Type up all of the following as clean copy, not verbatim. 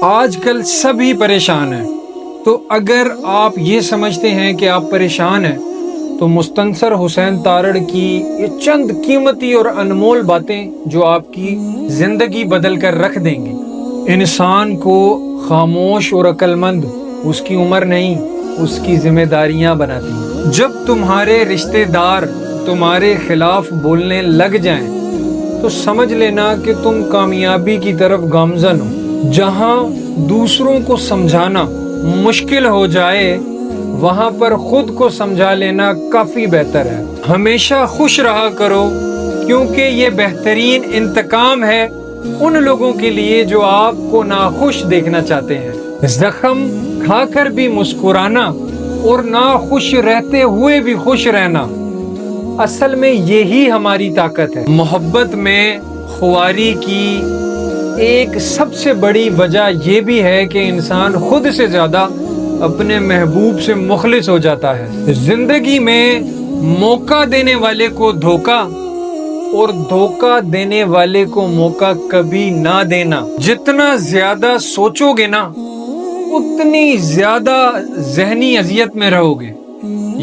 آج کل سبھی پریشان ہیں، تو اگر آپ یہ سمجھتے ہیں کہ آپ پریشان ہیں تو مستنصر حسین تارڑ کی یہ چند قیمتی اور انمول باتیں جو آپ کی زندگی بدل کر رکھ دیں گی۔ انسان کو خاموش اور عقل مند اس کی عمر نہیں، اس کی ذمہ داریاں بناتی ہیں۔ جب تمہارے رشتہ دار تمہارے خلاف بولنے لگ جائیں تو سمجھ لینا کہ تم کامیابی کی طرف گامزن ہو۔ جہاں دوسروں کو سمجھانا مشکل ہو جائے وہاں پر خود کو سمجھا لینا کافی بہتر ہے۔ ہمیشہ خوش رہا کرو، کیونکہ یہ بہترین انتقام ہے ان لوگوں کے لیے جو آپ کو ناخوش دیکھنا چاہتے ہیں۔ زخم کھا کر بھی مسکرانا اور ناخوش رہتے ہوئے بھی خوش رہنا، اصل میں یہی ہماری طاقت ہے۔ محبت میں خواری کی ایک سب سے بڑی وجہ یہ بھی ہے کہ انسان خود سے زیادہ اپنے محبوب سے مخلص ہو جاتا ہے۔ زندگی میں موقع دینے والے کو دھوکا اور دھوکا دینے والے کو موقع کبھی نہ دینا۔ جتنا زیادہ سوچو گے نا اتنی زیادہ ذہنی اذیت میں رہو گے۔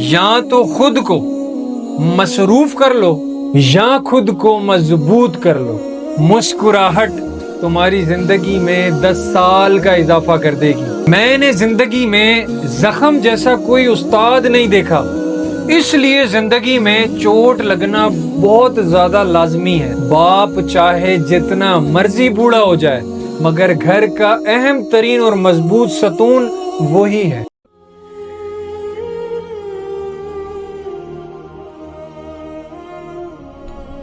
یا تو خود کو مصروف کر لو یا خود کو مضبوط کر لو۔ مسکراہٹ تمہاری زندگی میں 10 سال کا اضافہ کر دے گی۔ میں نے زندگی میں زخم جیسا کوئی استاد نہیں دیکھا، اس لیے زندگی میں چوٹ لگنا بہت زیادہ لازمی ہے۔ باپ چاہے جتنا مرضی بوڑھا ہو جائے مگر گھر کا اہم ترین اور مضبوط ستون وہی ہے۔